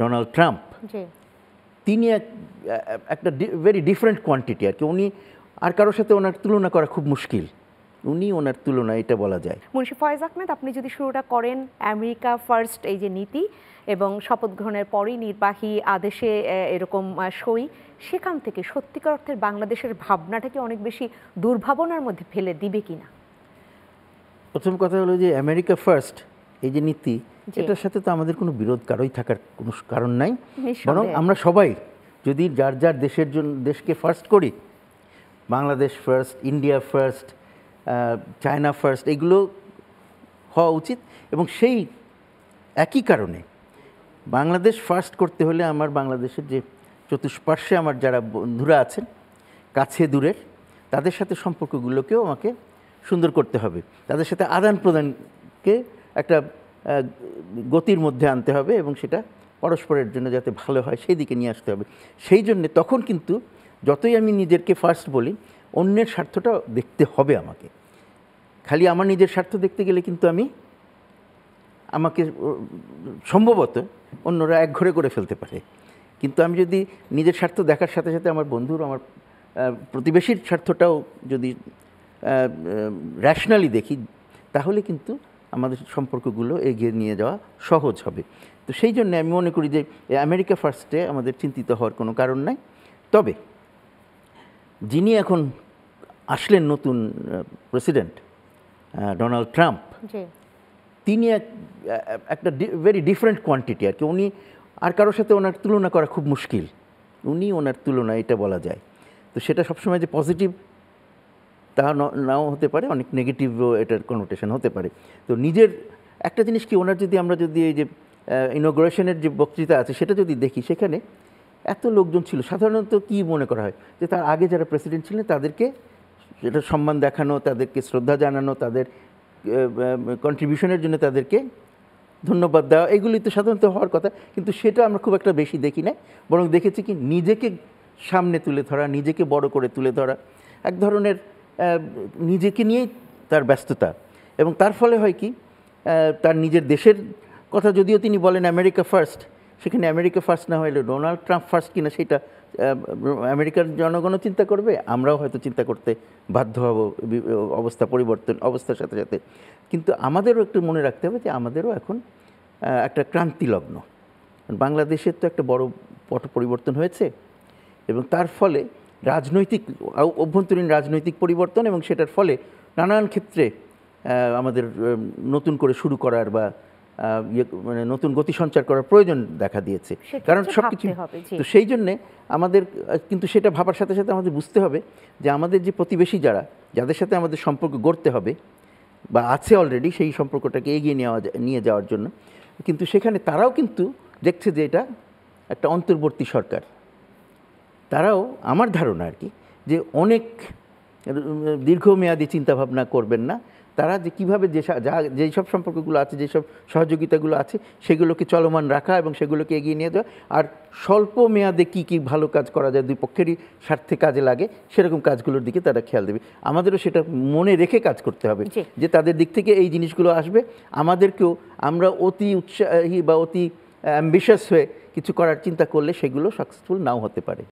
Donald Trump, তিনি একটা very different quantity আর কি। উনি আর কারোর সাথে ওনার তুলনা করা খুব মুশকিল, উনি ওনার তুলনা এটা বলা যায়। মুন্সি ফয়েজ আহমেদ, আপনি যদি শুরুটা করেন আমেরিকা ফার্স্ট এই যে নীতি এবং শপথ গ্রহণের পরই নির্বাহী আদেশে এরকম সই, সেখান থেকে সত্যিকার অর্থের বাংলাদেশের ভাবনাটাকে অনেক বেশি দুর্ভাবনার মধ্যে ফেলে দিবে কিনা? প্রথম কথা হলো যে আমেরিকা ফার্স্ট এই যে নীতি, এটার সাথে তো আমাদের কোনো বিরোধ কারোই থাকার কোনো কারণ নাই। বরং আমরা সবাই যদি যার যার দেশের জন্য দেশকে ফার্স্ট করি, Bangladesh first, India first, China first, এগুলো হওয়া উচিত। এবং সেই একই কারণে বাংলাদেশ ফার্স্ট করতে হলে আমার বাংলাদেশের যে চতুষ্পার্শ্বে আমার যারা বন্ধুরা আছেন কাছে দূরের, তাদের সাথে সম্পর্কগুলোকেও আমাকে সুন্দর করতে হবে, তাদের সাথে আদান প্রদানকে একটা গতির মধ্যে আনতে হবে এবং সেটা পরস্পরের জন্য যাতে ভালো হয় সেই দিকে নিয়ে আসতে হবে। সেই জন্যে তখন কিন্তু যতই আমি নিজেকে ফার্স্ট বলি, অন্যের স্বার্থটা দেখতে হবে আমাকে। খালি আমার নিজের স্বার্থ দেখতে গেলে কিন্তু আমাকে সম্ভবত অন্যরা একঘরে করে ফেলতে পারে। কিন্তু আমি যদি নিজের স্বার্থ দেখার সাথে সাথে আমার বন্ধুর, আমার প্রতিবেশীর স্বার্থটাও যদি র্যাশনালি দেখি, তাহলে কিন্তু আমাদের সম্পর্কগুলো এগিয়ে নিয়ে যাওয়া সহজ হবে। তো সেই জন্য আমি মনে করি যে আমেরিকা ফার্স্টে আমাদের চিন্তিত হওয়ার কোনো কারণ নাই। তবে যিনি এখন আসলেন নতুন প্রেসিডেন্ট ডোনাল্ড ট্রাম্প, তিনি একটা ভেরি ডিফারেন্ট কোয়ান্টিটি আর কি। উনি আর কারোর সাথে ওনার তুলনা করা খুব মুশকিল, উনি ওনার তুলনা এটা বলা যায়। তো সেটা সবসময় যে পজিটিভ তা নাও হতে পারে, অনেক নেগেটিভও এটার কনোটেশন হতে পারে। তো নিজের একটা জিনিস কি, ওনার যদি আমরা যদি এই যে ইনগ্রেশনের যে বক্তৃতা আছে সেটা যদি দেখি, সেখানে এত লোকজন ছিল। সাধারণত কি মনে করা হয় যে তার আগে যারা প্রেসিডেন্ট ছিলেন তাদেরকে এটা সম্মান দেখানো, তাদেরকে শ্রদ্ধা জানানো, তাদের কন্ট্রিবিউশনের জন্য তাদেরকে ধন্যবাদ দেওয়া, এগুলি তো সাধারণত হওয়ার কথা। কিন্তু সেটা আমরা খুব একটা বেশি দেখি না, বরং দেখেছি কি নিজেকে সামনে তুলে ধরা, নিজেকে বড় করে তুলে ধরা, এক ধরনের নিজেকে নিয়েই তার ব্যস্ততা। এবং তার ফলে হয় কি, তার নিজের দেশের কথা যদিও তিনি বলেন আমেরিকা ফার্স্ট, সেখানে আমেরিকা ফার্স্ট না হলে ডোনাল্ড ট্রাম্প ফার্স্ট কিনা সেটা আমেরিকার জনগণও চিন্তা করবে, আমরাও হয়তো চিন্তা করতে বাধ্য হব অবস্থার সাথে সাথে। কিন্তু আমাদেরও একটু মনে রাখতে হবে যে আমাদেরও এখন একটা ক্রান্তি লগ্ন। বাংলাদেশের তো একটা বড় পট পরিবর্তন হয়েছে এবং তার ফলে রাজনৈতিক অভ্যন্তরীণ রাজনৈতিক পরিবর্তন, এবং সেটার ফলে নানান ক্ষেত্রে আমাদের নতুন করে শুরু করার বা মানে নতুন গতি সঞ্চার করার প্রয়োজন দেখা দিয়েছে। কারণ সব কিছু, তো সেই জন্যে আমাদের কিন্তু সেটা ভাবার সাথে সাথে আমাদের বুঝতে হবে যে আমাদের যে প্রতিবেশী যাদের সাথে আমাদের সম্পর্ক গড়তে হবে বা আছে অলরেডি, সেই সম্পর্কটাকে এগিয়ে নিয়ে যাওয়ার জন্য, কিন্তু সেখানে তারাও কিন্তু দেখছে যে এটা একটা অন্তর্বর্তী সরকার। তারাও আমার ধারণা আর কি যে অনেক দীর্ঘমেয়াদী চিন্তাভাবনা করবেন না। তারা যে কীভাবে যেই সব সম্পর্কগুলো আছে, যেসব সহযোগিতাগুলো আছে, সেগুলোকে চলমান রাখা এবং সেগুলোকে এগিয়ে নিয়ে যাওয়া, আর স্বল্প মেয়াদে কী কী ভালো কাজ করা যায়, দুই পক্ষেরই স্বার্থে কাজে লাগে, সেরকম কাজগুলোর দিকে তারা খেয়াল দেবে। আমাদেরও সেটা মনে রেখে কাজ করতে হবে যে তাদের দিক থেকে এই জিনিসগুলো আসবে। আমাদেরকেও আমরা অতি উৎসাহী বা অতি অ্যাম্বিশাস হয়ে কিছু করার চিন্তা করলে সেগুলো সাকসেসফুল নাও হতে পারে।